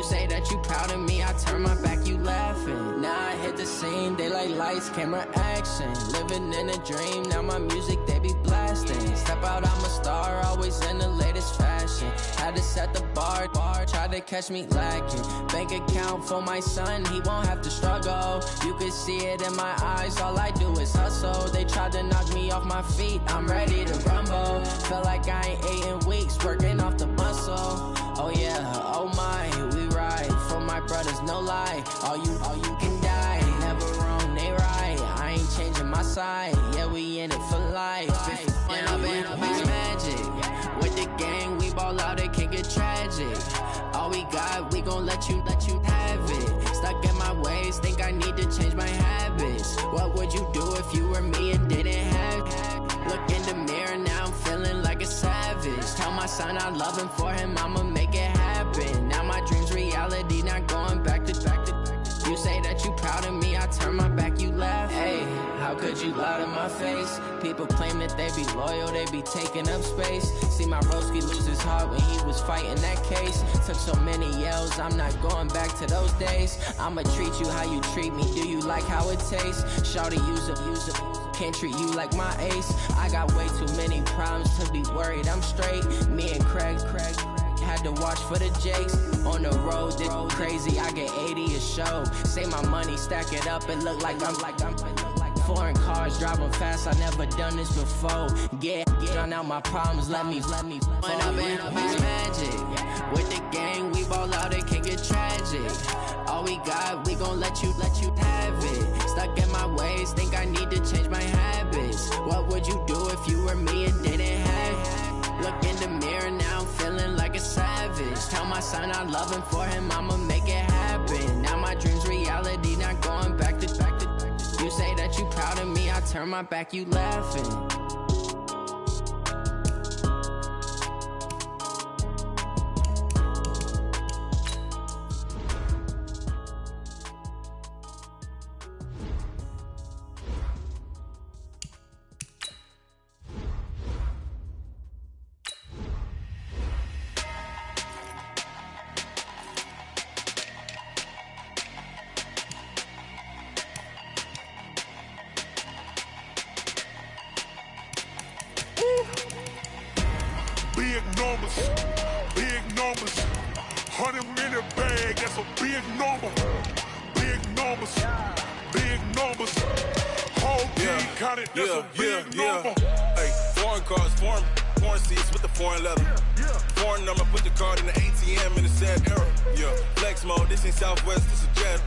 say that you proud of me, I turn my back, you laughing. Now I hit the scene, they like lights, camera, action. Living in a dream, now my music they be blasting. Step out, I'm a star, always in the latest fashion. Had to set the bar, try to catch me lacking. Bank account for my son, he won't have to struggle. You can see it in my eyes, all I do is hustle. They tried to knock me off my feet, I'm ready to rumble. Felt like I ain't ate in weeks, working off the muscle. Oh yeah, oh my, we ride for my brothers, no lie. All you can die, never wrong, they right. I ain't changing my side, yeah, we in it for life. When I've been magic, with the gang, we ball out, it can get tragic. All we got, we gon' let you have it. Stuck in my ways, think I need to change my habits. What would you do if you were me and didn't have it? Look in the mirror, now I'm feeling like a savage. Tell my son I love him, for him I'ma make it happen. Now my dream's reality, not going back to. You say that you proud of me, I turn my back, you laugh. Hey, how could you lie to my face? People claim that they be loyal, they be taking up space. See my broski lose his heart when he was fighting that case. Took so many yells, I'm not going back to those days. I'ma treat you how you treat me, do you like how it tastes? Shawty, use up, can't treat you like my ace. I got way too many problems to be worried, I'm straight. Me and Craig had to watch for the jakes. On the road, this crazy, I get 80 a show. Say my money, stack it up, and look like I'm foreign cars, driving fast, I never done this before. Get drown out my problems, let me When I've been magic, with the gang, we ball out, it can get tragic. All we got, we gon' let you have it. Stuck in my ways, think I need to change my habits. What would you do if you were me and didn't have it? Look in the mirror, now I'm feeling like a savage. Tell my son I love him, for him I'ma make it happen. Now my dream's reality, not going back to. You say that you proud of me, I turn my back, you laughing. Big numbers, 100 minute bag, that's a big number. Big numbers, whole team counted, that's a big number. Hey, foreign cars, foreign seats with the foreign leather. Foreign number, put the card in the ATM in the sad era. Yeah, flex mode, this ain't Southwest, this a jet.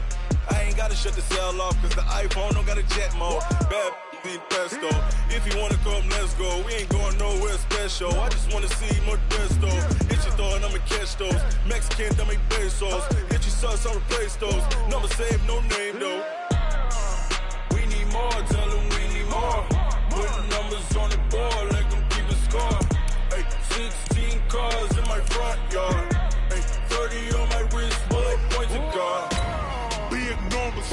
I ain't gotta shut the cell off, cause the iPhone don't got a jet mode. Bad need pesto. If you wanna come, let's go. We ain't going nowhere special. I just wanna see Modesto. Hit your thought, I'ma catch those. Mexican, I make pesos. Hit your sus, I'll replace those. Number saved, no name though. We need more, tell them we need more. Putting numbers on the board, like them keep a score. Hey, 16 cars in my front yard. Hey, 30 on my wrist, bullet points of God. Big numbers,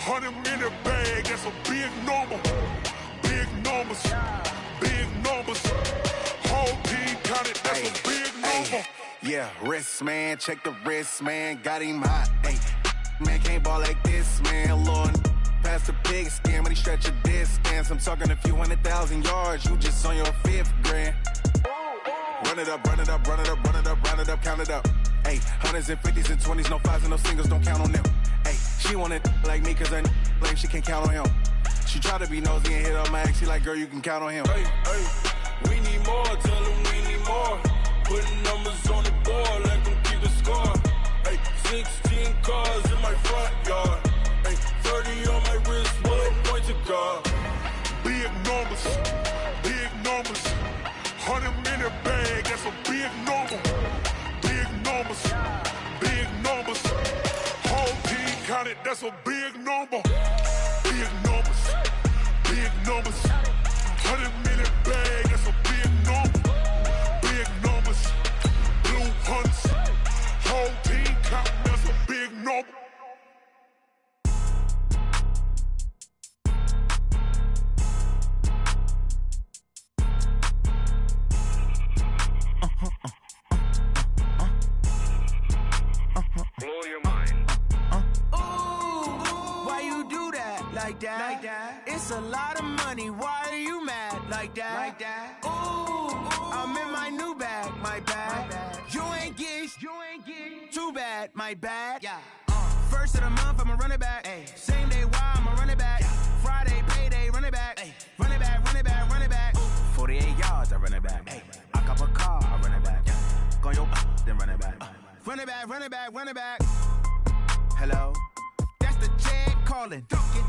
100 minute bag, that's a big number. Big numbers, whole team counted, that's a big number. Yeah, wrist man, check the wrist man, got him hot. Ay, man can't ball like this, man. Lord, past the pig skin, when he stretch a distance. I'm talking a few 100,000 yards, you just on your 5th grand. Run it up, count it up. Ay, hundreds and 50s and 20s, no 5s and no singles, don't count on them. Ay, she want it like me, cause her lame, she can't count on him. She try to be nosy and hit up my ex, she like, girl, you can count on him. Hey, we need more, tell them we need more. Putting numbers on the board, let them keep the score. Hey, 16 cars in my front yard. Hey, 30 on my wrist, bullet points of God. Big numbers, 100 minute bag, that's a big number. Big numbers, whole team counted, that's a big number. Big numbers, 100 minute bag, that's a big number. Big numbers, blue hunts, whole team counting, that's a big number. like that. It's a lot of money, why are you mad like that? Ooh, I'm in my new bag, my bad. You ain't get too bad, my bad. First of the month, I'ma run it back. Same day, why I'ma run it back. Friday, payday, run it back. Run it back, run it back, run it back. 48 yards, I run it back. I cop a car, I run it back. Go your then run it back. Run it back, run it back, run it back. Hello? That's the jag calling.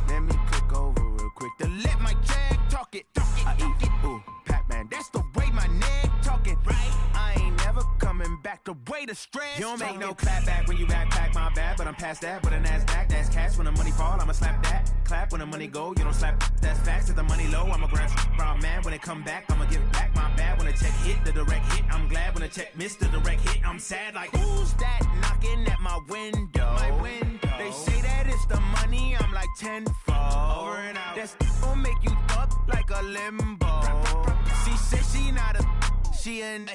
Let me click over real quick to let my jag talk it. I eat it, ooh, Pac-Man. That's the way my neck talking. Right? I ain't never coming back the way the stress. You don't make no clap back when you backpack, my bad. But I'm past that with a NASDAQ. That's cash when the money fall, I'ma slap that. Clap when the money go, you don't slap. That's facts. If the money low, I'ma grab brown man. When it come back, I'ma give back my bad. When the check hit, the direct hit. I'm glad when the check missed the direct hit. I'm sad like, who's that knocking at my window? My window. They say that it's the money, I'm like tenfold. Over and out. That's gon' make you up like a limbo. She said she not a, she an.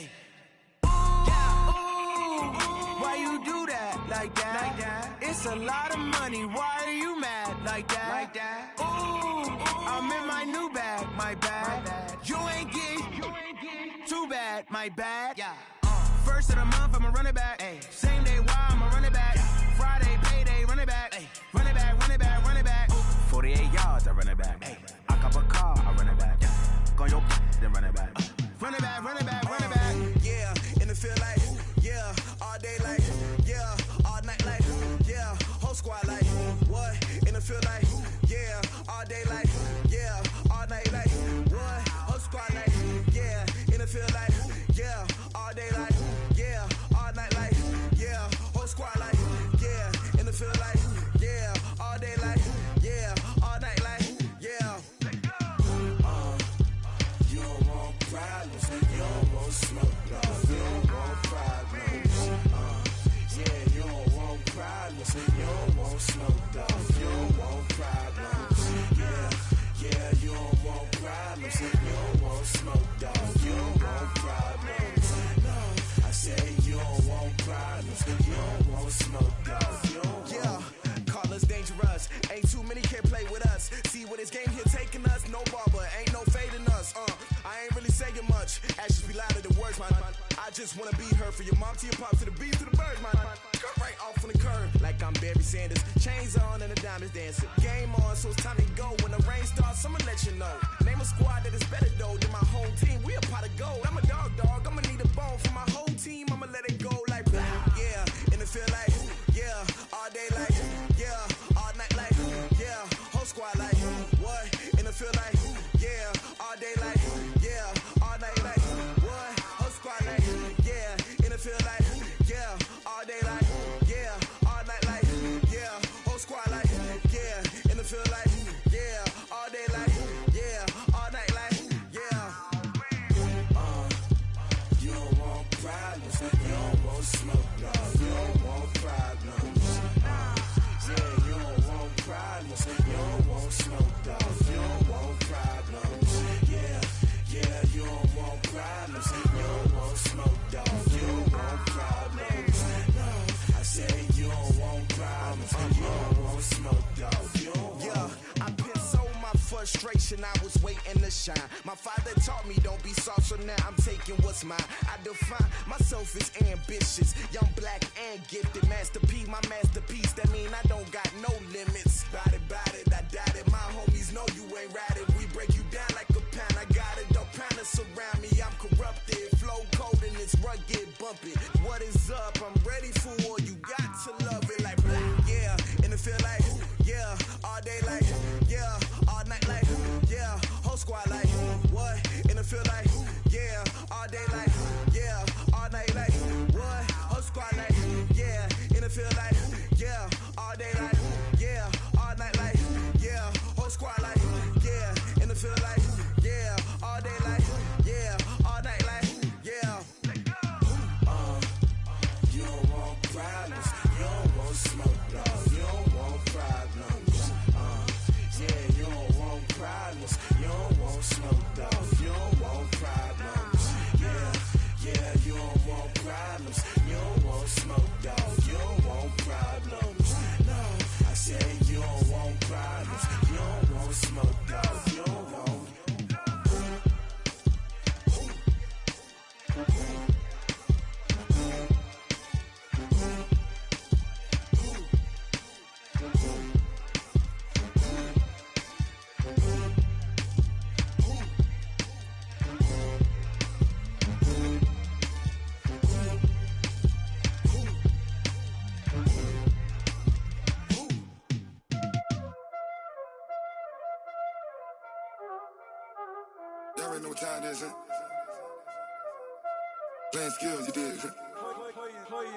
Why you do that like that? It's a lot of money, why are you mad like that? Ooh, I'm in my new bag, my bad. You ain't get too bad, my bad. First of the month, I'ma run it back. Same day, why I'ma run it back. Friday, payday, run it back. Run it back, run it back, run it back. 48 yards, I run it back. I cop a car, I run it back. Go your then run it back. Run it back, run it back, run it back. Yeah, and it feel like, yeah, all day like, yeah, all night like, yeah, whole squad like, what? And it feel like, yeah, all day like, yeah, all night like, what? Whole squad like, yeah, and it feel like, yeah, all day like, yeah, all night like, yeah, whole squad like, yeah, and it feel like, yeah, all day like, yeah, all night like, yeah. You don't want problems, you don't want smoke, no. You don't want problems, yeah, you don't want problems, you don't want smoke, dog. You don't want problems, yeah, you don't want problems, you don't want smoke, dog. You don't want problems, no. I say you don't want problems, you don't want smoke, dog. You don't want. Yeah, call us dangerous. Ain't too many can play with us. See where this game here taking us. No barber, ain't no fading us. I ain't really saying much. Actions be louder than words, man. I just wanna be heard from your mom to your pop to the beat to the birds, man. Cut right off on the curb, like I'm Barry Sanders. Chains on and the diamonds dancing. Game on, so it's time to go. When the rain starts, I'ma let you know. Name a squad that is better though than my whole team. We a pot of gold. I'm a dog. I'ma need a bone for my whole team. I'ma let it go like blah. Yeah, and it feel like, yeah, all day like, yeah, all night like, yeah, whole squad like, what? And it feel like, yeah, all day like, yeah, all night like, what? Whole squad like, yeah, and it feel like, yeah, all day like, yeah, all night like, yeah, whole squad like, yeah, and it feel like, yeah, all day like, yeah, all night like, yeah. You don't want problems, you don't want smoke, no. You don't want problems, yeah, you don't want problems, you don't want smoke, dog. You don't want problems, yeah, you don't want problems, you don't want smoke, dog. You don't want problems, no. I say you don't want problems, you don't want smoke, dog. You don't want. Yeah, I've been so my frustration, I was waiting to shine. My father taught me don't be soft, so now I'm taking what's mine. I define myself as ambitious, young, black, and gifted. Master P, my masterpiece, that mean I don't got no limits. Bout it, I doubt it. My homies know you ain't ratted. We break you down like a pound. I got it, don't pound us around me. I'm corrupted, flow cold and it's rugged, bumpy. What is up? I'm ready for war. You got to love it like black. Yeah, and it feel like, yeah, all day like, yeah, all night like, yeah, whole squad like, what? And it feel like, yeah, all day like, yeah, all night like, what? Whole squad like, yeah, and it feel like, yeah, all day like, yeah, all night like, yeah, whole squad like, yeah, and it feel like, yeah, all day like, yeah, all night like, yeah. You don't want problems, you don't want smoke, no. You don't want problems, yeah, you don't want problems, you don't want smoke, dog. You don't want problems. already know what time it is, huh? Playing skills, you did.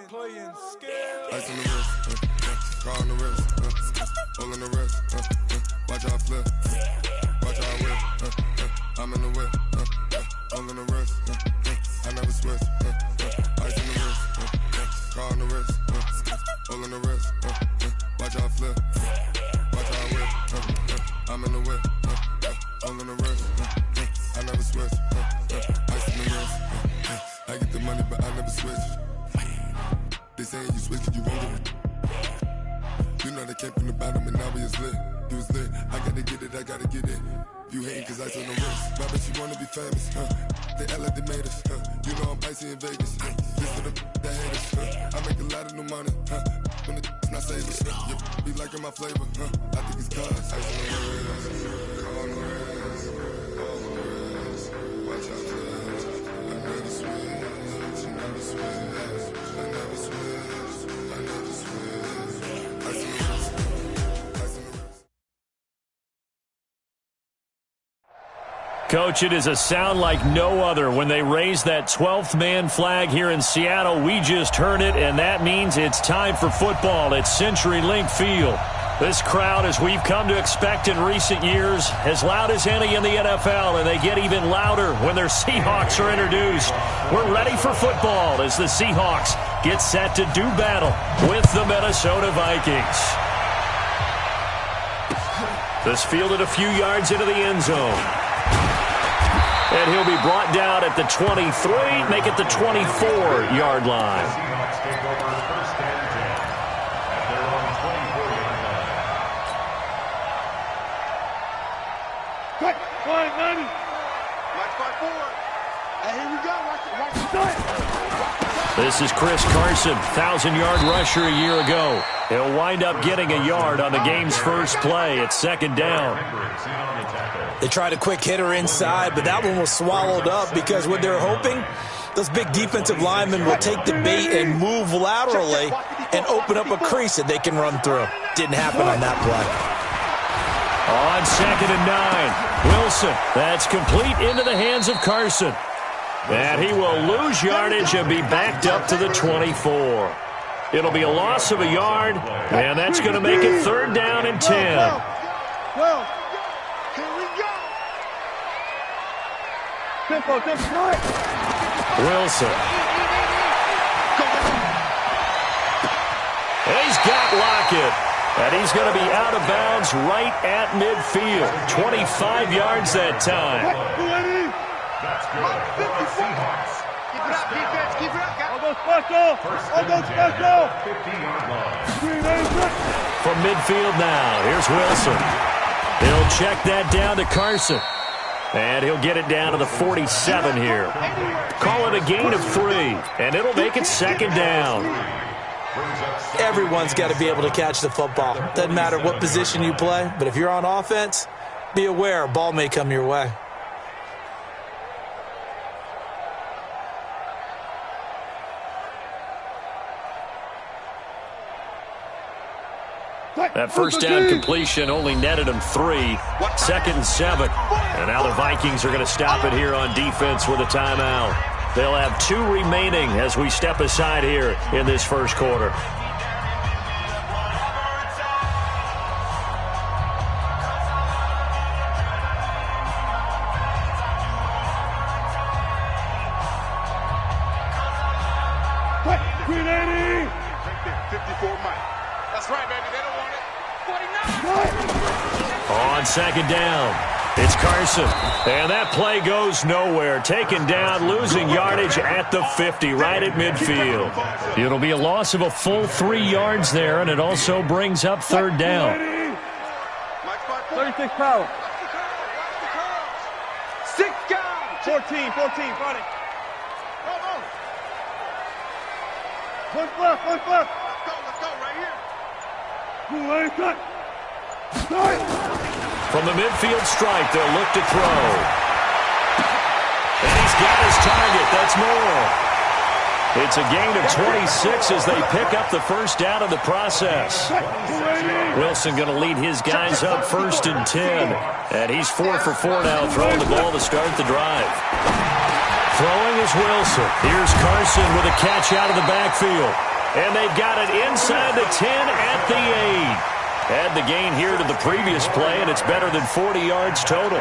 Playing skills. Ice on the wrist, car on the wrist, hole in the wrist, watch how I flip, watch how I whip, I'm in the whip, hole in the wrist, I never switch, ice in the wrist, car on the wrist, hole in the wrist, watch how I flip, watch how I whip, I'm in the whip, hole in the wrist, I never switch, ice in the wrist, I get the money but I never switch. They saying you switch cause you won't get it. You know they came from the bottom and now we is lit. You was lit, I gotta get it, I gotta get it. You hating cause ice on the wrist. My bitch, you wanna be famous, They act like they made us, You know I'm icy in Vegas, This for the that hate us, I make a lot of new money, When the not savers, You be liking my flavor, I think it's cause ice on the wrist, car on the wrist, all on the wrist. Watch out for this, I never switch, you never switch. I never switch, I never switch. Ice in the wrist, ice in the wrist. Coach, it is a sound like no other when they raise that 12th man flag here in Seattle. We just heard it, and that means it's time for football at CenturyLink Field. This crowd, as we've come to expect in recent years, as loud as any in the NFL, and they get even louder when their Seahawks are introduced. We're ready for football as the Seahawks get set to do battle with the Minnesota Vikings. This fielded a few yards into the end zone. And he'll be brought down at the 23, make it the 24-yard line. This is Chris Carson, 1,000-yard rusher a year ago. He'll wind up getting a yard on the game's first play at second down. They tried a quick hitter inside, but that one was swallowed up because what they're hoping, those big defensive linemen will take the bait and move laterally and open up a crease that they can run through. Didn't happen on that play. On 2nd and 9, Wilson. That's complete into the hands of Carson. And he will lose yardage and be backed up to the 24. It'll be a loss of a yard, and that's going to make it 3rd down and 10. Well, here we go. Tempo. Wilson. He's got Lockett. And he's going to be out of bounds right at midfield. 25 yards that time. That's good. Seahawks. Keep it up, defense. Keep it up, guys. All those special. 50-yard line. From midfield now, here's Wilson. He'll check that down to Carson. And he'll get it down to the 47 here. Call it a gain of 3, and it'll make it 2nd down. Everyone's got to be able to catch the football. Doesn't matter what position you play, but if you're on offense, be aware a ball may come your way. That first down completion only netted him 3. 2nd and 7. And now the Vikings are going to stop it here on defense with a timeout. They'll have 2 remaining as we step aside here in this first quarter. On 2nd down, it's Carson. And that play goes nowhere. Taken down, losing yardage at the 50, right at midfield. It'll be a loss of a full 3 yards there, and it also brings up 3rd down. 36 power. 6 guys. 14, Friday. One left. Let's go, right here. From the midfield stripe, they'll look to throw. And he's got his target. That's Moore. It's a gain of 26 as they pick up the first down in the process. Wilson going to lead his guys up 1st and 10. And he's 4 for 4 now, throwing the ball to start the drive. Throwing is Wilson. Here's Carson with a catch out of the backfield. And they've got it inside the 10 at the 8. Add the gain here to the previous play, and it's better than 40 yards total.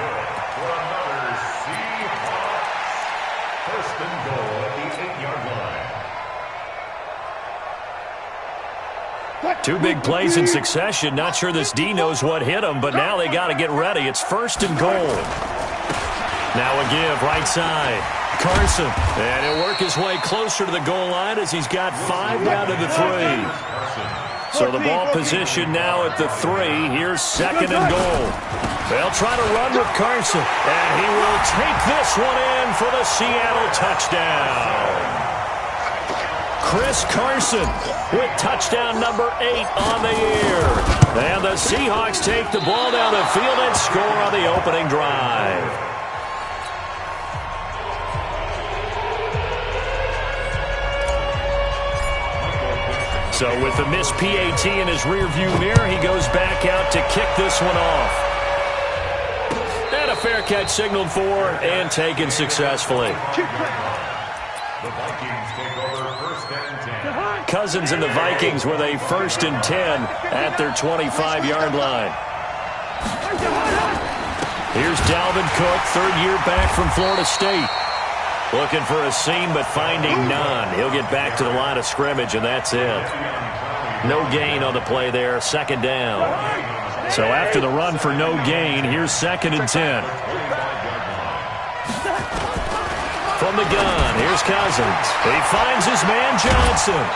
Two big plays in succession. Not sure this D knows what hit him, but now they got to get ready. It's 1st and goal. Now a give, right side. Carson. And he'll work his way closer to the goal line as he's got 5 down to the 3. So the ball position now at the 3. Here's 2nd and goal. They'll try to run with Carson. And he will take this one in for the Seattle touchdown. Chris Carson with touchdown number 8 on the year. And the Seahawks take the ball down the field and score on the opening drive. So with the missed PAT in his rearview mirror, he goes back out to kick this one off. And a fair catch signaled for and taken successfully. The Vikings take over 1st and 10. Cousins and the Vikings with a 1st and 10 at their 25-yard line. Here's Dalvin Cook, 3rd year back from Florida State. Looking for a seam, but finding none. He'll get back to the line of scrimmage, and that's it. No gain on the play there, 2nd down. So after the run for no gain, here's 2nd and 10. From the gun, here's Cousins. He finds his man Johnson.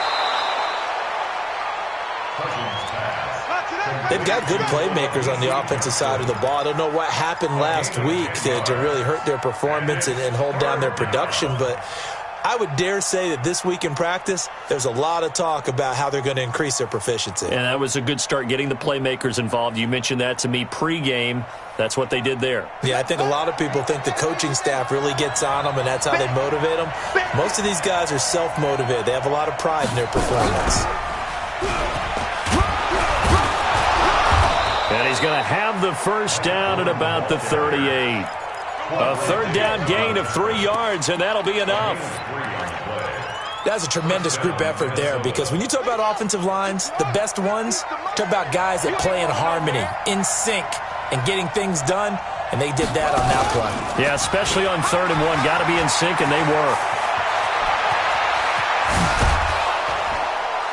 They've got good playmakers on the offensive side of the ball. I don't know what happened last week to really hurt their performance and hold down their production, but I would dare say that this week in practice, there's a lot of talk about how they're going to increase their proficiency. And that was a good start, getting the playmakers involved. You mentioned that to me pregame. That's what they did there. Yeah, I think a lot of people think the coaching staff really gets on them, and that's how they motivate them. Most of these guys are self-motivated. They have a lot of pride in their performance. And he's going to have the first down at about the 38. A 3rd down gain of 3 yards, and that'll be enough. That's a tremendous group effort there, because when you talk about offensive lines, the best ones, talk about guys that play in harmony, in sync, and getting things done, and they did that on that play. Yeah, especially on 3rd and 1. Got to be in sync, and they were.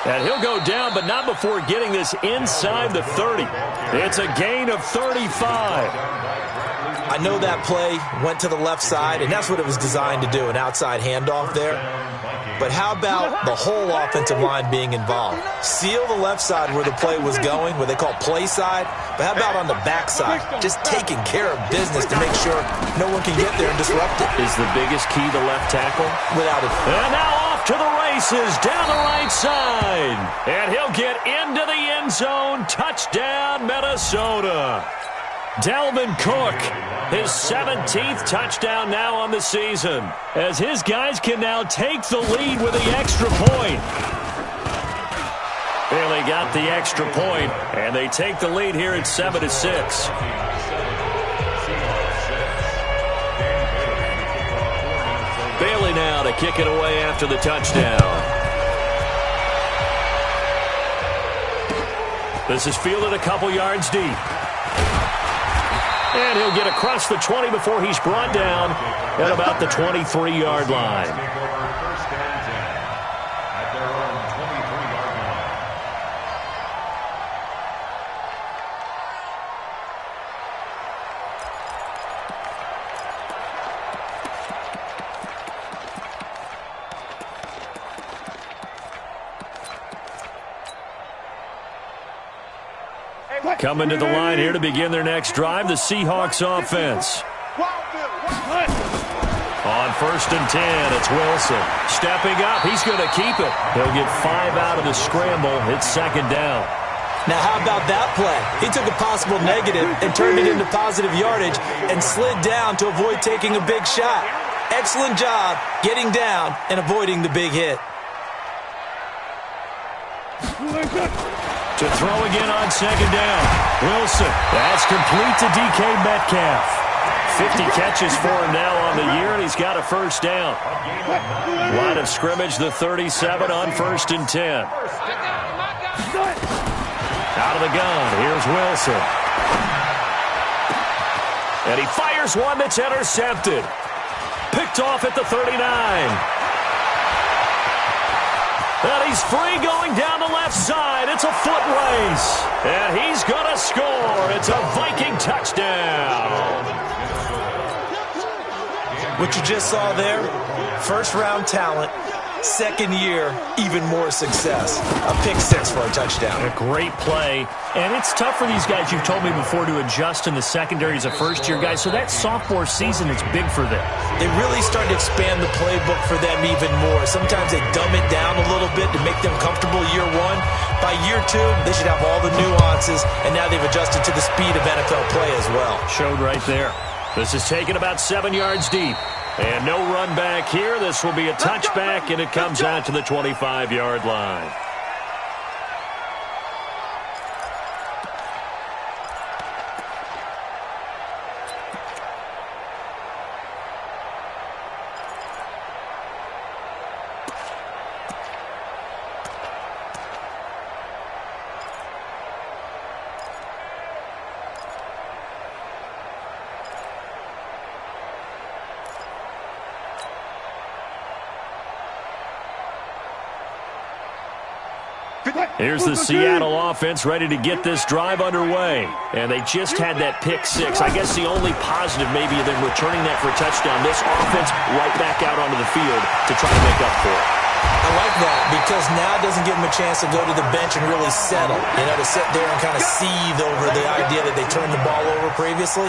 And he'll go down, but not before getting this inside the 30. It's a gain of 35. I know that play went to the left side, and that's what it was designed to do, an outside handoff there. But how about the whole offensive line being involved? Seal the left side where the play was going, what they call play side, but how about on the back side? Just taking care of business to make sure no one can get there and disrupt it. Is the biggest key the left tackle? Without it. And now off to the races down the right side. And he'll get into the end zone. Touchdown, Minnesota. Dalvin Cook, his 17th touchdown now on the season, as his guys can now take the lead with the extra point. Bailey got the extra point, and they take the lead here at 7-6. Bailey now to kick it away after the touchdown. This is fielded a couple yards deep. And he'll get across the 20 before he's brought down at about the 23-yard line. Coming to the line here to begin their next drive, the Seahawks offense. On 1st and 10, it's Wilson. Stepping up, he's going to keep it. He'll get 5 out of the scramble. It's 2nd down. Now, how about that play? He took a possible negative and turned it into positive yardage and slid down to avoid taking a big shot. Excellent job getting down and avoiding the big hit. To throw again on second down. Wilson. That's complete to DK Metcalf. 50 catches for him now on the year, and he's got a first down. Line of scrimmage, the 37 on 1st and 10. Out of the gun, here's Wilson. And he fires one that's intercepted. Picked off at the 39. And he's free going down the left side. It's a foot race. And he's going to score. It's a Viking touchdown. What you just saw there, first-round talent, second year, even more success. A pick six for a touchdown. A great play. And it's tough for these guys, you've told me before, to adjust in the secondary as a first-year guy. So that sophomore season is big for them. They really start to expand the playbook for them even more. Sometimes they dumb it down a little bit to make them comfortable year one. By year two, they should have all the nuances, and now they've adjusted to the speed of NFL play as well. Showed right there. This is taken about 7 yards deep. And no run back here. This will be a touchback, and it comes out to the 25-yard line. Here's the Seattle offense ready to get this drive underway. And they just had that pick six. I guess the only positive maybe of them returning that for a touchdown. This offense right back out onto the field to try to make up for it. I like that because now it doesn't give them a chance to go to the bench and really settle. You know, to sit there and kind of seethe over the idea that they turned the ball over previously.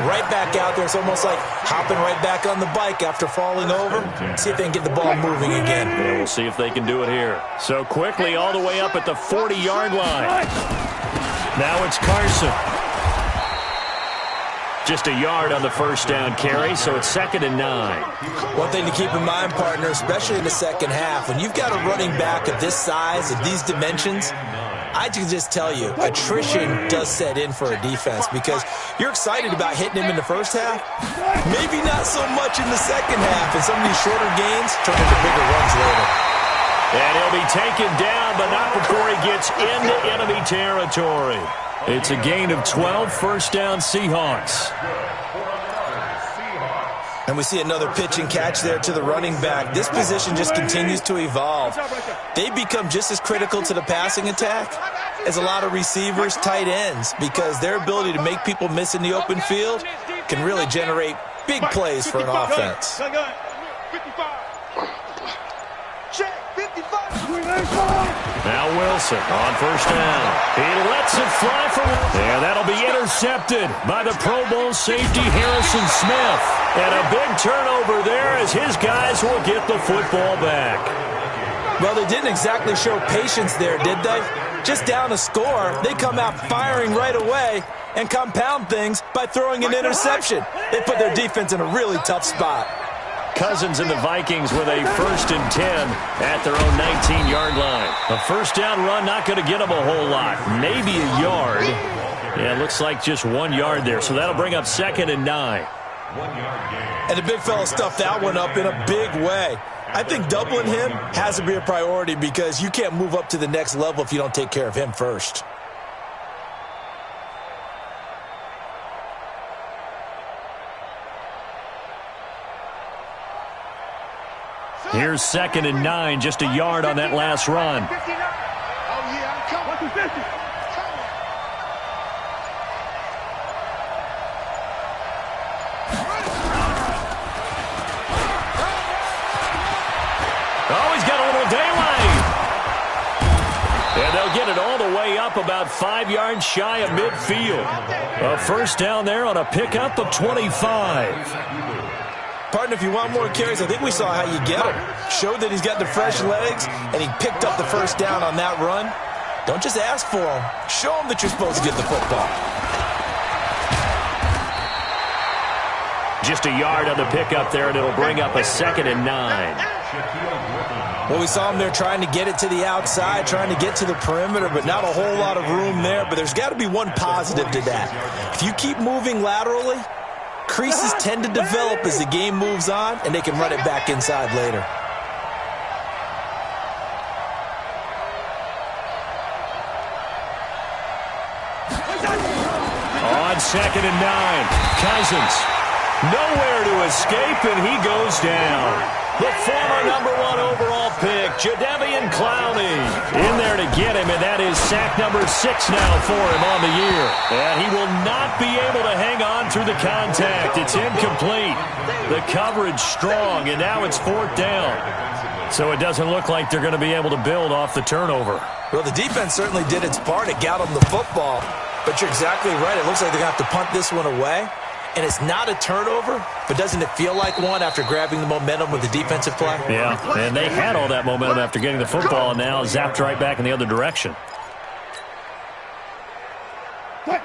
Right back out there. It's almost like hopping right back on the bike after falling over. See if they can get the ball moving again. Yeah, we'll see if they can do it here. So quickly all the way up at the 40-yard line. Now it's Carson. Just a yard on the first down carry, so it's 2nd and 9. One thing to keep in mind, partner, especially in the second half, when you've got a running back of this size, of these dimensions, I can just tell you, attrition does set in for a defense because you're excited about hitting him in the first half. Maybe not so much in the second half, and some of these shorter gains turn into bigger runs later. And he'll be taken down, but not before he gets into enemy territory. It's a gain of 12, first down Seahawks. And we see another pitch and catch there to the running back. This position just continues to evolve. They become just as critical to the passing attack as a lot of receivers, tight ends, because their ability to make people miss in the open field can really generate big plays for an offense. Now Wilson on first down. He lets it fly for one. Yeah, that'll be intercepted by the Pro Bowl safety Harrison Smith. And a big turnover there as his guys will get the football back. Well, they didn't exactly show patience there, did they? Just down a score, they come out firing right away and compound things by throwing an interception. They put their defense in a really tough spot. Cousins and the Vikings with a 1st and 10 at their own 19-yard line. A first down run not going to get them a whole lot. Maybe a yard. Yeah, it looks like just 1 yard there. So that'll bring up 2nd and 9. And the big fella stuffed that one up in a big way. I think doubling him has to be a priority because you can't move up to the next level if you don't take care of him first. Here's 2nd and 9, just a yard on that last run. Oh, he's got a little daylight. And they'll get it all the way up about 5 yards shy of midfield. A first down there on a pickup of 25. Partner, if you want more carries, I think we saw how you get him. Showed that he's got the fresh legs, and he picked up the first down on that run. Don't just ask for him. Show him that you're supposed to get the football. Just a yard on the pickup there, and it'll bring up a 2nd and 9. Well, we saw him there trying to get it to the outside, trying to get to the perimeter, but not a whole lot of room there. But there's got to be one positive to that. If you keep moving laterally, creases tend to develop as the game moves on, and they can run it back inside later. On 2nd and 9, Cousins nowhere to escape, and he goes down. The former #1 overall pick, Jadeveon Clowney, in there to get him, and that is sack number 6 now for him on the year. And he will not be able to hang on through the contact. It's incomplete. The coverage strong, and now it's 4th down. So it doesn't look like they're going to be able to build off the turnover. Well, the defense certainly did its part. It got them the football. But you're exactly right. It looks like they're going to have to punt this one away. And it's not a turnover, but doesn't it feel like one after grabbing the momentum with the defensive play? Yeah, and they had all that momentum after getting the football, and now zapped right back in the other direction.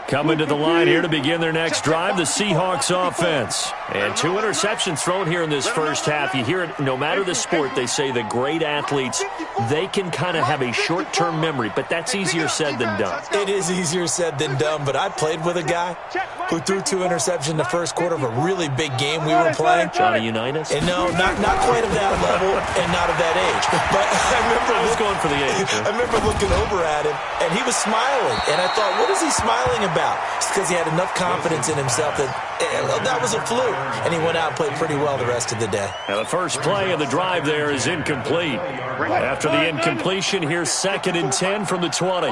Coming to the line here to begin their next drive, the Seahawks offense. And 2 interceptions thrown here in this first half. You hear it, no matter the sport, they say the great athletes, they can kind of have a short-term memory, but that's easier said than done. It is easier said than done, but I played with a guy who threw 2 interceptions in the first quarter of a really big game we were playing. Johnny Unitas? And no, not quite of that level and not of that age. But I was going for the age. I remember looking over at him, and he was smiling. And I thought, what is he smiling about? It's because he had enough confidence in himself that that was a fluke. And he went out and played pretty well the rest of the day. Now the first play of the drive there is incomplete. After the incompletion, here's 2nd and 10 from the 20.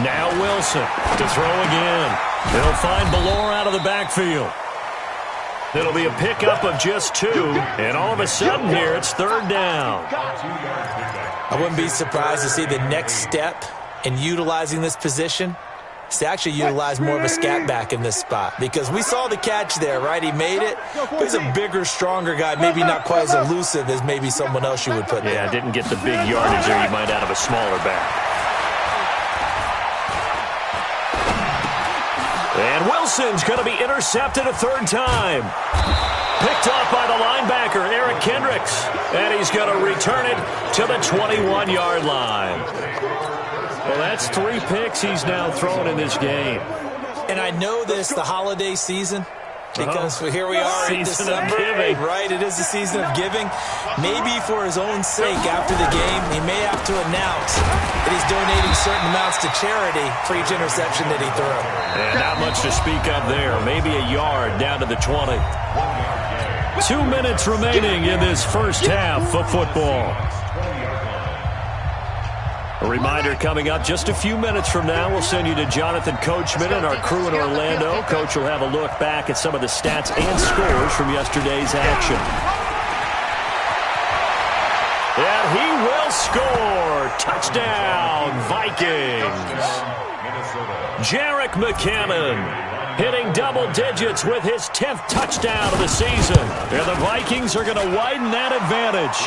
Now Wilson to throw again. He'll find Ballore out of the backfield. It'll be a pickup of just 2, and all of a sudden here it's 3rd down. I wouldn't be surprised to see the next step in utilizing this position is to actually utilize more of a scat back in this spot, because we saw the catch there, right? He made it, but he's a bigger, stronger guy, maybe not quite as elusive as maybe someone else you would put there. Yeah, didn't get the big yardage there you might out of a smaller back. And Wilson's going to be intercepted a 3rd time. Picked off by the linebacker, Eric Kendricks. And he's going to return it to the 21-yard line. Well, that's 3 picks he's now thrown in this game. And I know this, the holiday season, because here we are in December, right? It is the season of giving. Maybe for his own sake after the game, he may have to announce that he's donating certain amounts to charity for each interception that he threw. And not much to speak of there. Maybe a yard down to the 20. 2 minutes remaining in this first half of football. A reminder coming up just a few minutes from now. We'll send you to Jonathan Coachman and our crew in Orlando. Coach will have a look back at some of the stats and scores from yesterday's action. And he will score. Touchdown, Vikings. Jerick McKinnon hitting double digits with his 10th touchdown of the season. And the Vikings are going to widen that advantage.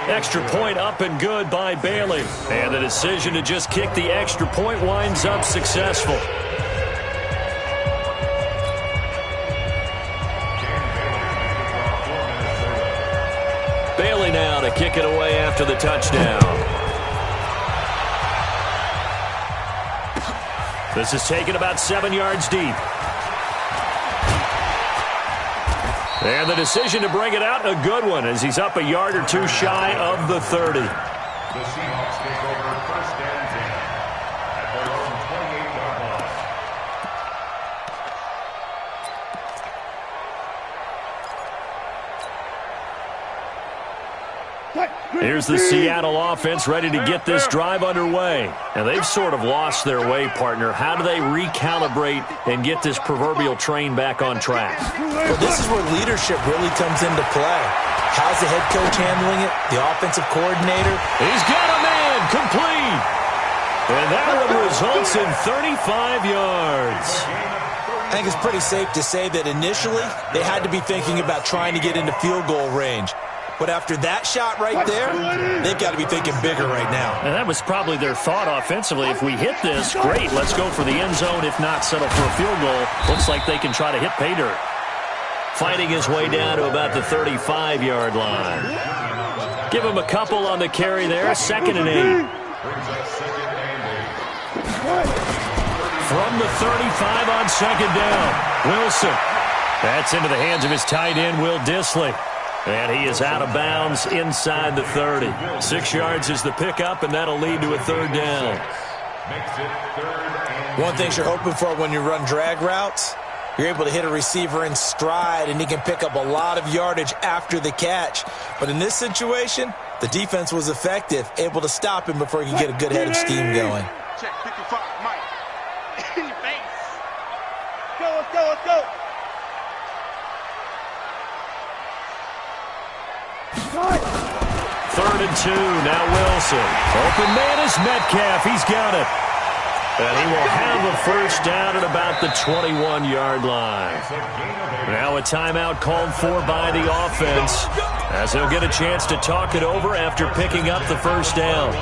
Extra point up and good by Bailey. And the decision to just kick the extra point winds up successful. Bailey now to kick it away after the touchdown. This is taken about 7 yards deep. And the decision to bring it out, a good one, as he's up a yard or 2 shy of the 30. The Seahawks take over 1st and 10 at their own 28-yard line. Here's the Seattle offense ready to get this drive underway. And they've sort of lost their way, partner. How do they recalibrate and get this proverbial train back on track? Well, this is where leadership really comes into play. How's the head coach handling it? The offensive coordinator? He's got a man complete. And that one results in 35 yards. I think it's pretty safe to say that initially they had to be thinking about trying to get into field goal range. But after that shot right there, they've got to be thinking bigger right now. And that was probably their thought offensively. If we hit this, great, let's go for the end zone. If not, settle for a field goal. Looks like they can try to hit pay dirt. fighting his way down to about the 35-yard line. Give him a couple on the carry there, 2nd and 8. From the 35 on 2nd down, Wilson. That's into the hands of his tight end, Will Dissly. And he is out of bounds inside the 30. 6 yards is the pickup, and that'll lead to a 3rd down. One thing you're hoping for when you run drag routes, you're able to hit a receiver in stride, and he can pick up a lot of yardage after the catch. But in this situation, the defense was effective, able to stop him before he could get a good headed scheme going. Check 55, Mike. In your face. Let's go, let's go. 3rd and 2, now Wilson. Open man is Metcalf, he's got it. And he will have a 1st down at about the 21-yard line. Now a timeout called for by the offense, as they'll get a chance to talk it over after picking up the 1st down.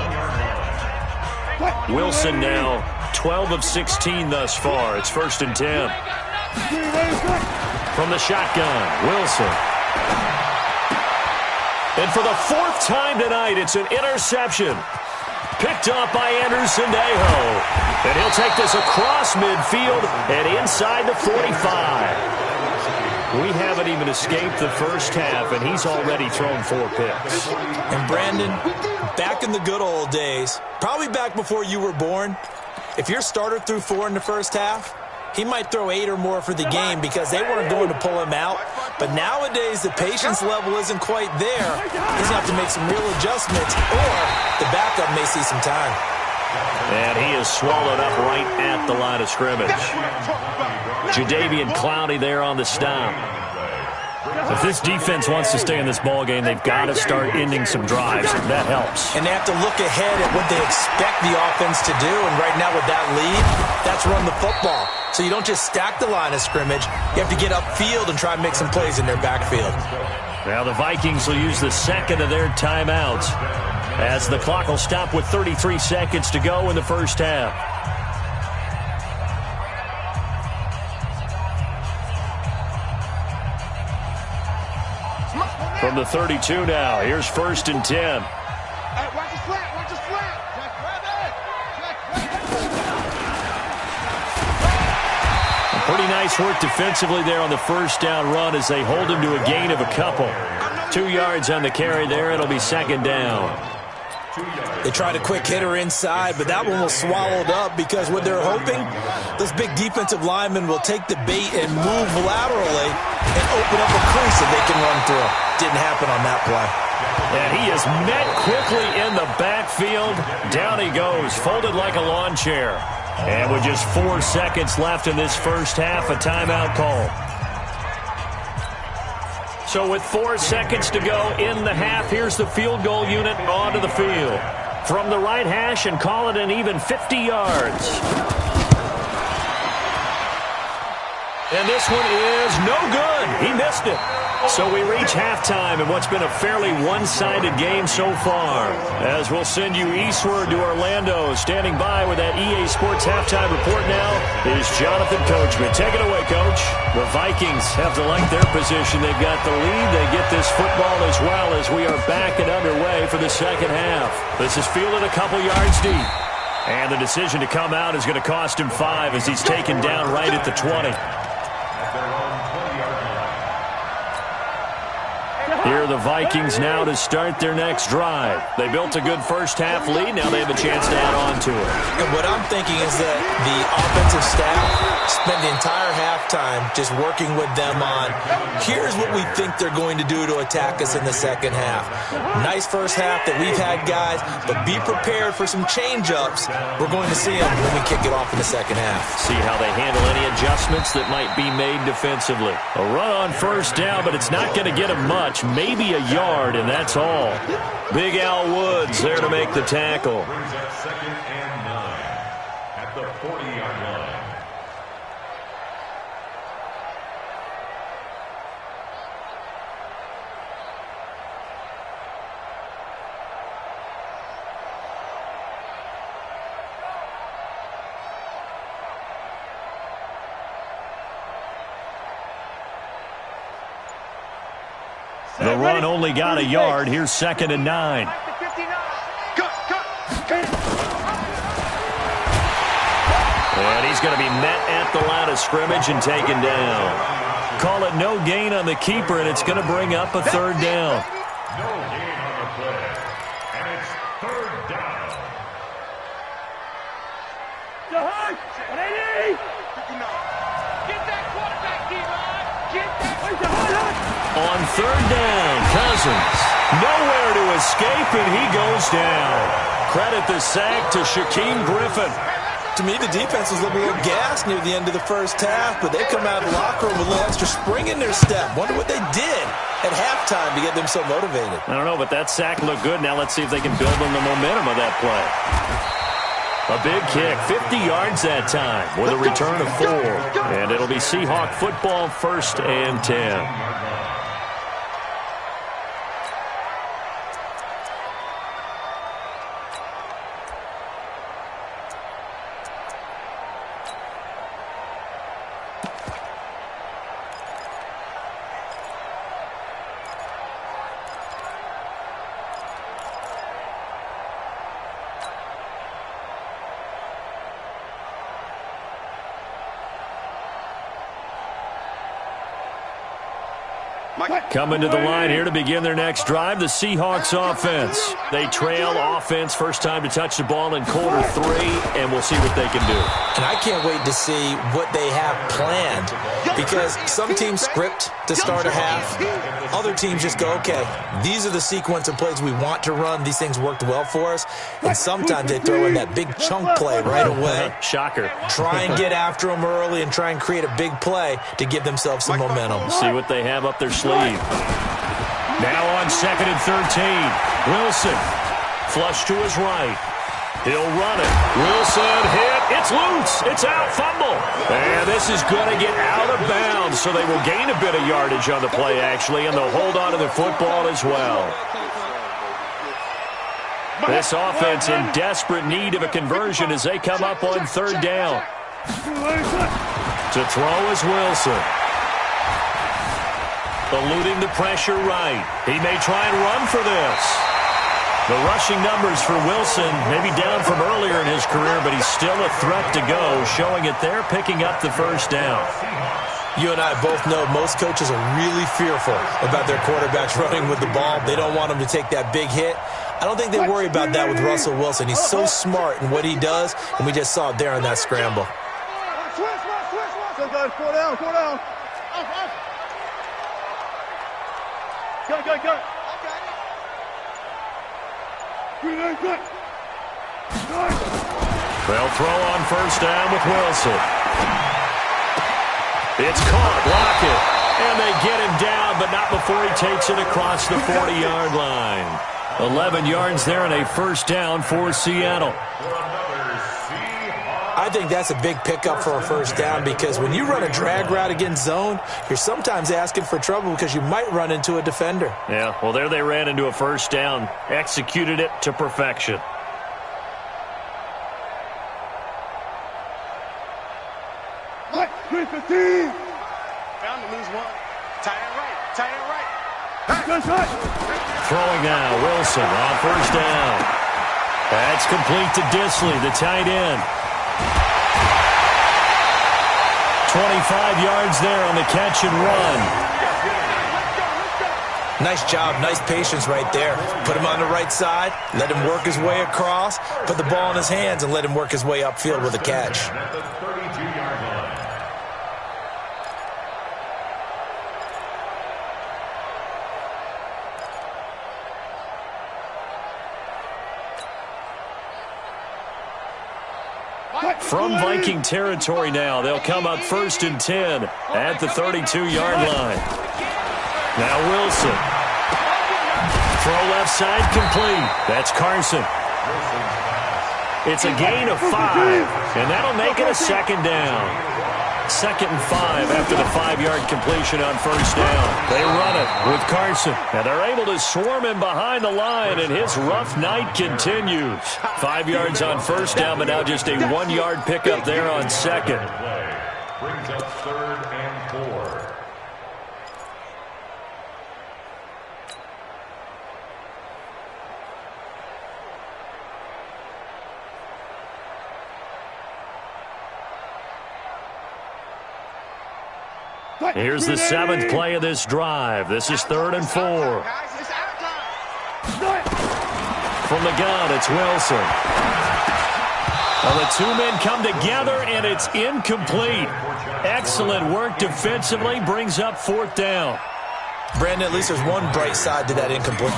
Wilson now 12 of 16 thus far. It's 1st and 10. From the shotgun, Wilson. And for the 4th time tonight, it's an interception. Picked off by Anderson-Dejo. And he'll take this across midfield and inside the 45. We haven't even escaped the first half, and he's already thrown 4 picks. And Brandon, back in the good old days, probably back before you were born, if your starter threw 4 in the first half, he might throw 8 or more for the game because they weren't going to pull him out. But nowadays, the patience level isn't quite there. He's going to have to make some real adjustments, or the backup may see some time. And he is swallowed up right at the line of scrimmage. Jadeveon Clowney there on the stop. If this defense wants to stay in this ballgame, they've got to start ending some drives. That helps. And they have to look ahead at what they expect the offense to do. And right now with that lead, that's run the football. So you don't just stack the line of scrimmage. You have to get upfield and try and make some plays in their backfield. Now the Vikings will use the 2nd of their timeouts, as the clock will stop with 33 seconds to go in the first half. From the 32 now, here's 1st and 10. Hey, watch the flat, watch the flat. Pretty nice work defensively there on the 1st down run as they hold him to a gain of a couple. 2 yards on the carry there. It'll be 2nd down. They tried a quick hitter inside, but that one was swallowed up because what they're hoping, those big defensive linemen will take the bait and move laterally and open up a crease that they can run through. Didn't happen on that play. And he is met quickly in the backfield. Down he goes, folded like a lawn chair. And with just 4 seconds left in this first half, a timeout call. So with 4 seconds to go in the half, here's the field goal unit onto the field. From the right hash, and call it an even 50 yards. And this one is no good. He missed it. So we reach halftime in what's been a fairly one-sided game so far. As we'll send you eastward to Orlando. Standing by with that EA Sports halftime report now is Jonathan Coachman. Take it away, Coach. The Vikings have to like their position. They've got the lead. They get this football as well as we are back and underway for the second half. This is fielded a couple yards deep. And the decision to come out is going to cost him 5 as he's taken down right at the 20. Here are the Vikings now to start their next drive. They built a good first half lead. Now they have a chance to add on to it. And what I'm thinking is that the offensive staff spent the entire halftime just working with them on, here's what we think they're going to do to attack us in the second half. Nice first half that we've had, guys, but be prepared for some change-ups. We're going to see them when we kick it off in the second half. See how they handle any adjustments that might be made defensively. A run on first down, but it's not going to get them much. Maybe a yard, and that's all. Big Al Woods there to make the tackle. Brings up 2nd and 9 at the 40-yard line. The run only got a yard. Here's 2nd and 9. And he's going to be met at the line of scrimmage and taken down. Call it no gain on the keeper, and it's going to bring up a 3rd down. No gain on the play, and it's 3rd down. Get that quarterback, D-Line. Get that. On 3rd down, Cousins. Nowhere to escape, and he goes down. Credit the sack to Shaquem Griffin. To me, the defense was a little gassed near the end of the first half, but they come out of the locker room with a little extra spring in their step. Wonder what they did at halftime to get them so motivated. I don't know, but that sack looked good. Now let's see if they can build on the momentum of that play. A big kick, 50 yards that time with a return of 4. And it'll be Seahawk football, 1st and 10. Coming to the line here to begin their next drive, the Seahawks offense. They trail offense, first time to touch the ball in quarter 3, and we'll see what they can do. And I can't wait to see what they have planned, because some teams script to start a half. Other teams just go, okay, these are the sequence of plays we want to run. These things worked well for us. And sometimes they throw in that big chunk play right away. Shocker. Try and get after them early and try and create a big play to give themselves some momentum. See what they have up their sleeve. Now on 2nd and 13. Wilson. Flush to his right. He'll run it. Wilson hit. It's loose. It's out. Fumble. And this is going to get out of bounds, so they will gain a bit of yardage on the play, actually, and they'll hold on to the football as well. This offense in desperate need of a conversion as they come up on 3rd down. To throw is Wilson. Eluding the pressure right. He may try and run for this. The rushing numbers for Wilson maybe down from earlier in his career, but he's still a threat to go, showing it there, picking up the 1st down. You and I both know most coaches are really fearful about their quarterbacks running with the ball. They don't want them to take that big hit. I don't think they worry about that with Russell Wilson. He's so smart in what he does, and we just saw it there on that scramble. Go down. Go. They'll throw on 1st down with Wilson. It's caught. Lockett. And they get him down, but not before he takes it across the 40-yard line. 11 yards there and a 1st down for Seattle. I think that's a big pickup for a 1st down, because when you run a drag route against zone, you're sometimes asking for trouble because you might run into a defender. Yeah, well, there they ran into a 1st down, executed it to perfection. Found to lose one. Tie it right. Throwing now, Wilson on 1st down. That's complete to Disley, the tight end. 25 yards there on the catch and run. Nice job, nice patience right there. Put him on the right side, let him work his way across, put the ball in his hands, and let him work his way upfield with a catch. At the 32-yard line. From Viking territory now, they'll come up 1st and 10 at the 32-yard line. Now Wilson. Throw left side complete. That's Carson. It's a gain of 5, and that'll make it a 2nd down. 2nd and 5 after the 5-yard completion on 1st down. They run it with Carson, and they're able to swarm him behind the line, and his rough night continues. 5 yards on 1st down, but now just a 1-yard pickup there on 2nd. Brings up 3rd and 4. Here's the 7th play of this drive. This is 3rd and 4. From the gun, it's Wilson. Well, the two men come together, and it's incomplete. Excellent work defensively, brings up 4th down. Brandon, at least there's one bright side to that incomplete.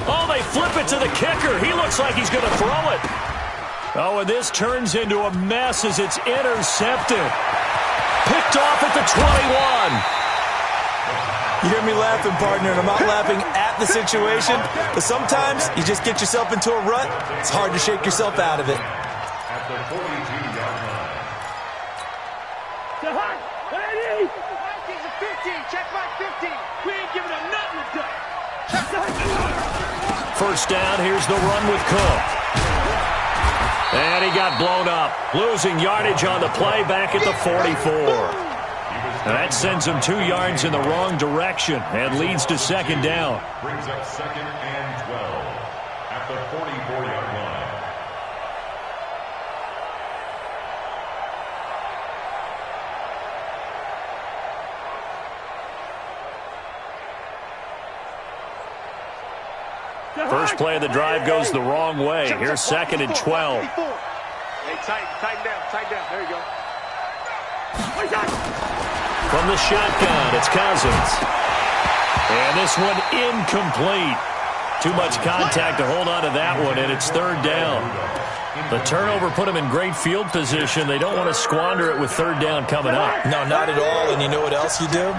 Oh, they flip it to the kicker. He looks like he's going to throw it. Oh, and this turns into a mess as it's intercepted. Picked off at the 21. You hear me laughing, partner, and I'm not laughing at the situation, but sometimes you just get yourself into a rut. It's hard to shake yourself out of it. At the 42-yard line. 15, check my 15. We ain't giving them nothing to do. First down, here's the run with Cook. And he got blown up, losing yardage on the play back at the 44. And that sends him 2 yards in the wrong direction and leads to 2nd down. Brings up 2nd and 12 at the 44-yard line. First play of the drive goes the wrong way. Here's 2nd and 12. Hey, tighten down. There you go. From the shotgun, it's Cousins. And this one incomplete. Too much contact to hold on to that one, and it's 3rd down. The turnover put them in great field position. They don't want to squander it with 3rd down coming up. No, not at all. And you know what else you do?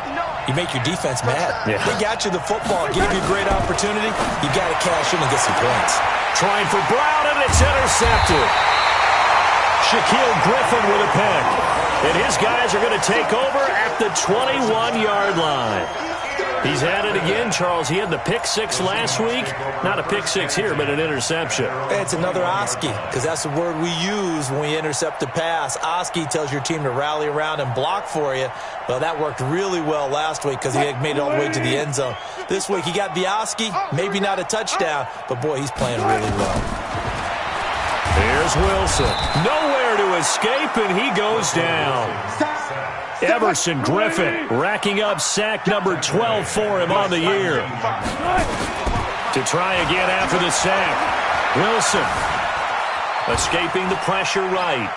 You make your defense mad. Yeah. They got you the football, gave you a great opportunity. You got to cash in and get some points. Trying for Brown, and it's intercepted. Shaquille Griffin with a pick. And his guys are going to take over at the 21-yard line. He's at it again, Charles. He had the pick 6 last week. Not a pick 6 here, but an interception. It's another Oski, because that's the word we use when we intercept a pass. Oski tells your team to rally around and block for you. Well, that worked really well last week because he had made it all the way to the end zone. This week he got the Oski, maybe not a touchdown, but boy, he's playing really well. Here's Wilson. Nowhere to escape, and he goes down. Everson Griffin racking up sack number 12 for him on the year. To try again after the sack. Wilson escaping the pressure right.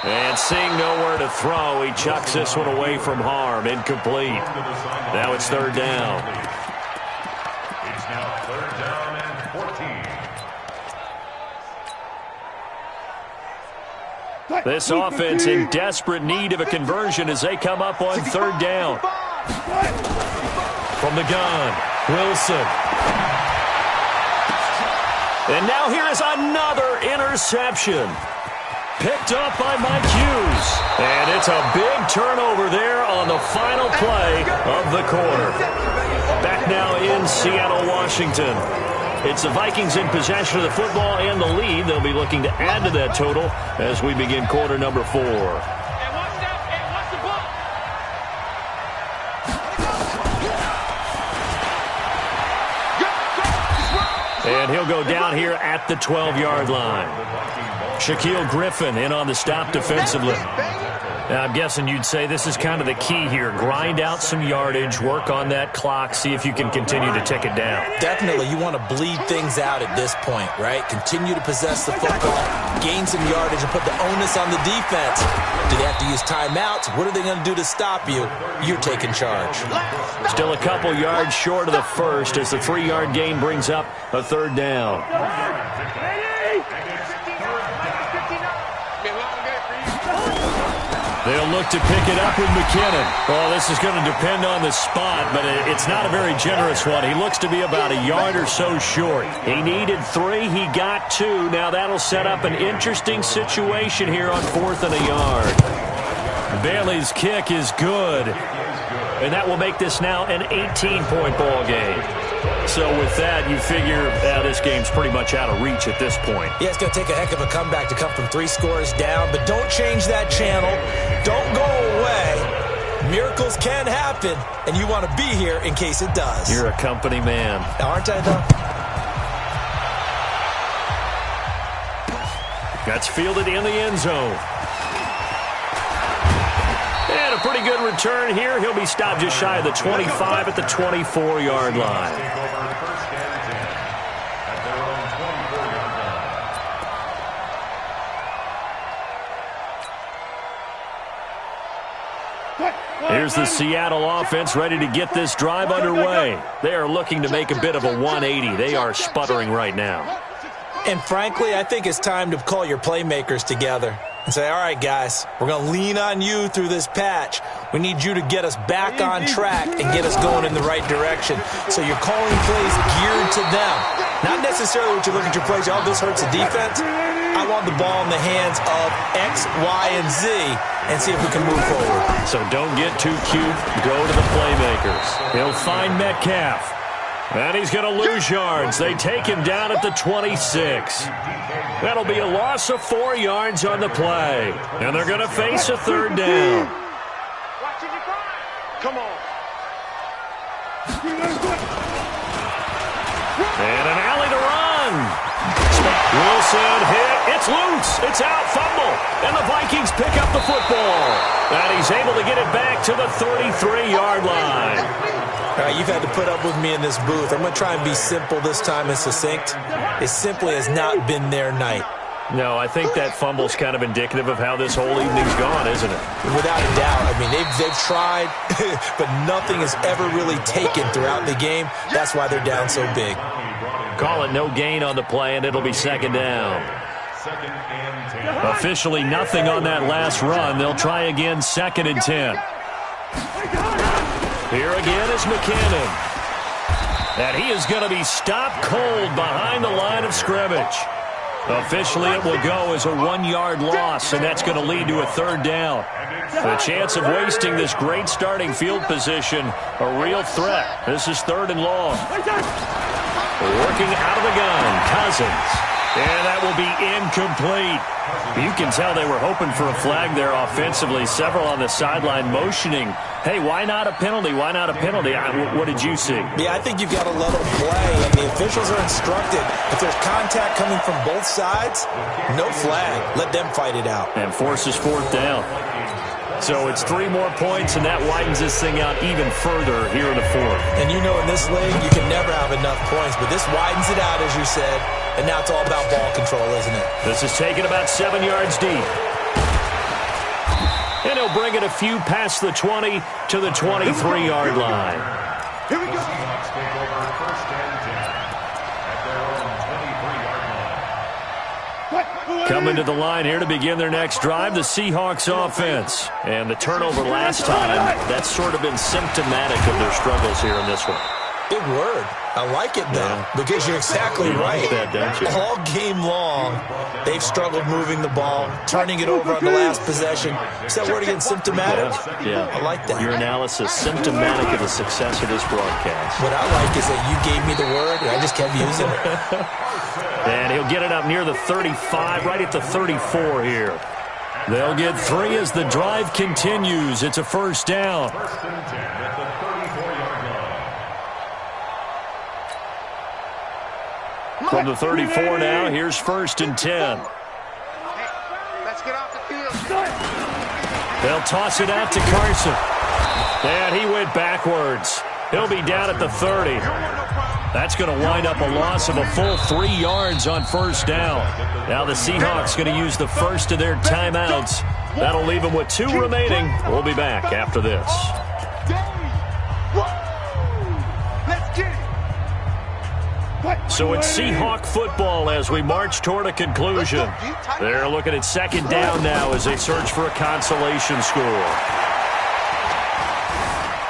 And seeing nowhere to throw, he chucks this one away from harm. Incomplete. Now it's 3rd down. It's now 3rd down and 14. This offense in desperate need of a conversion as they come up on 3rd down. From the gun, Wilson. And now here is another interception. Picked up by Mike Hughes. And it's a big turnover there on the final play of the quarter. Back now in Seattle, Washington. It's the Vikings in possession of the football and the lead. They'll be looking to add to that total as we begin quarter number 4. And he'll go down here at the 12-yard line. Shaquille Griffin in on the stop defensively. Now, I'm guessing you'd say this is kind of the key here. Grind out some yardage, work on that clock, see if you can continue to tick it down. Definitely, you want to bleed things out at this point, right? Continue to possess the football, gain some yardage, and put the onus on the defense. Do they have to use timeouts? What are they going to do to stop you? You're taking charge. Still a couple yards short of the first as the 3-yard gain brings up a 3rd down. They'll look to pick it up with McKinnon. Well, this is going to depend on the spot, but it's not a very generous one. He looks to be about a yard or so short. He needed 3. He got 2. Now that'll set up an interesting situation here on 4th and a yard. Bailey's kick is good. And that will make this now an 18-point ball game. So with that, you figure this game's pretty much out of reach at this point. Yeah, it's going to take a heck of a comeback to come from 3 scores down, but don't change that channel. Don't go away. Miracles can happen, and you want to be here in case it does. You're a company man. Aren't I, though? That's fielded in the end zone. And a pretty good return here. He'll be stopped just shy of the 25 at the 24-yard line. Here's the Seattle offense ready to get this drive underway. They are looking to make a bit of a 180. They are sputtering right now. And frankly, I think it's time to call your playmakers together and say, all right, guys, we're going to lean on you through this patch. We need you to get us back on track and get us going in the right direction. So you're calling plays geared to them. Not necessarily what you look at your plays, oh, this hurts the defense. I want the ball in the hands of X, Y, and Z and see if we can move forward. So don't get too cute. Go to the playmakers. He'll find Metcalf. And he's going to lose yards. They take him down at the 26. That'll be a loss of 4 yards on the play. And they're going to face a third down. Come on. And an alley to run. Wilson hit. It's loose. It's out. Fumble. And the Vikings pick up the football. And he's able to get it back to the 33-yard line. All right, you've had to put up with me in this booth. I'm going to try and be simple this time and succinct. It simply has not been their night. No, I think that fumble's kind of indicative of how this whole evening's gone, isn't it? Without a doubt. I mean, they've tried, but nothing has ever really taken throughout the game. That's why they're down so big. Call it no gain on the play, and it'll be second down. Officially nothing on that last run. They'll try again, 2nd and 10. Here again is McKinnon. And he is going to be stopped cold behind the line of scrimmage. Officially, it will go as a 1-yard loss, and that's going to lead to a third down. The chance of wasting this great starting field position, a real threat. This is 3rd and long. Working out of the gun, Cousins. And that will be incomplete. You can tell they were hoping for a flag there offensively. Several on the sideline motioning, hey, why not a penalty? Why not a penalty? What did you see? Yeah, I think you've got to let them play. And the officials are instructed, if there's contact coming from both sides, no flag. Let them fight it out. And forces 4th down. So it's 3 more points, and that widens this thing out even further here in the 4th. And you know in this league, you can never have enough points, but this widens it out, as you said, and now it's all about ball control, isn't it? This is taken about 7 yards deep. And he'll bring it a few past the 20 to the 23-yard line. Here we go. Seahawks take over 1st and 10 at their own 23-yard line. Coming to the line here to begin their next drive, the Seahawks offense. And the turnover last time, that's sort of been symptomatic of their struggles here in this one. Big word. I like it, though, because you're exactly right. Like that, don't you? All game long, they've struggled moving the ball, turning it over on the last possession. Is that word again, symptomatic? Yeah. I like that. Your analysis, symptomatic of the success of this broadcast. What I like is that you gave me the word, and I just kept using it. And he'll get it up near the 35, right at the 34 here. They'll get 3 as the drive continues. It's a 1st down. 1st and 10 at the 34-yard line. From the 34 now, here's 1st and 10. Let's get off the field. They'll toss it out to Carson. And he went backwards. He'll be down at the 30. That's going to wind up a loss of a full 3 yards on 1st down. Now the Seahawks going to use the first of their timeouts. That'll leave them with 2 remaining. We'll be back after this. So it's Seahawk football as we march toward a conclusion. They're looking at 2nd down now as they search for a consolation score.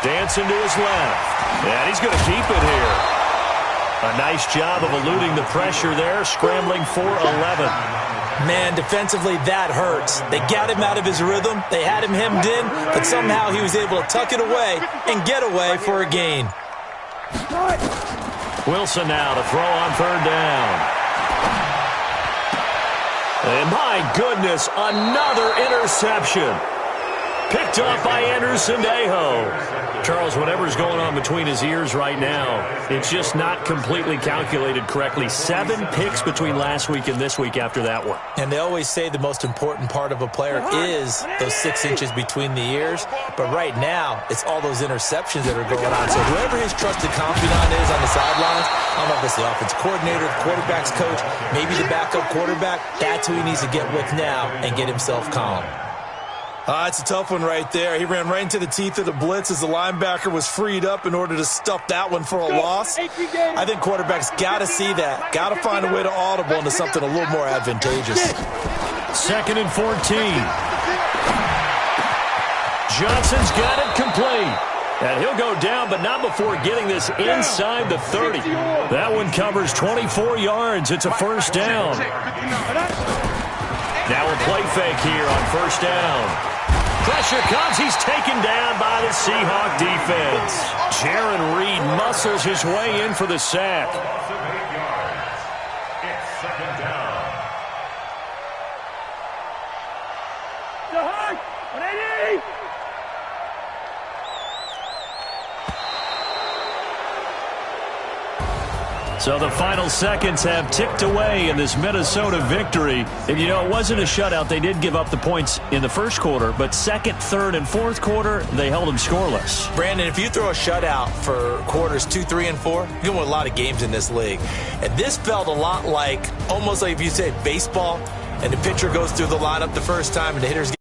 Dancing to his left. And he's going to keep it here. A nice job of eluding the pressure there, scrambling for 11. Man, defensively, that hurts. They got him out of his rhythm. They had him hemmed in, but somehow he was able to tuck it away and get away for a gain. Wilson now to throw on 3rd down. And my goodness, another interception. Picked off by Anderson Dejo. Charles, whatever's going on between his ears right now, it's just not completely calculated correctly. 7 picks between last week and this week after that one. And they always say the most important part of a player is those 6 inches between the ears. But right now, it's all those interceptions that are going on. So whoever his trusted confidant is on the sidelines, I don't know if it's the offensive coordinator, the quarterback's coach, maybe the backup quarterback, that's who he needs to get with now and get himself calm. It's a tough one right there. He ran right into the teeth of the blitz as the linebacker was freed up in order to stuff that one for a loss. I think quarterbacks got to see that. Got to find a way to audible into something a little more advantageous. 2nd and 14. Johnson's got it complete. And he'll go down, but not before getting this inside the 30. That one covers 24 yards. It's a first down. Now a play fake here on first down. Pressure comes. He's taken down by the Seahawk defense. Jaron Reed muscles his way in for the sack. It's 2nd down. So the final seconds have ticked away in this Minnesota victory. And, you know, it wasn't a shutout. They did give up the points in the first quarter, but 2nd, 3rd, and 4th quarter, they held them scoreless. Brandon, if you throw a shutout for quarters 2, 3, and 4, you can win a lot of games in this league. And this felt a lot like, almost like if you said baseball, and the pitcher goes through the lineup the first time, and the hitters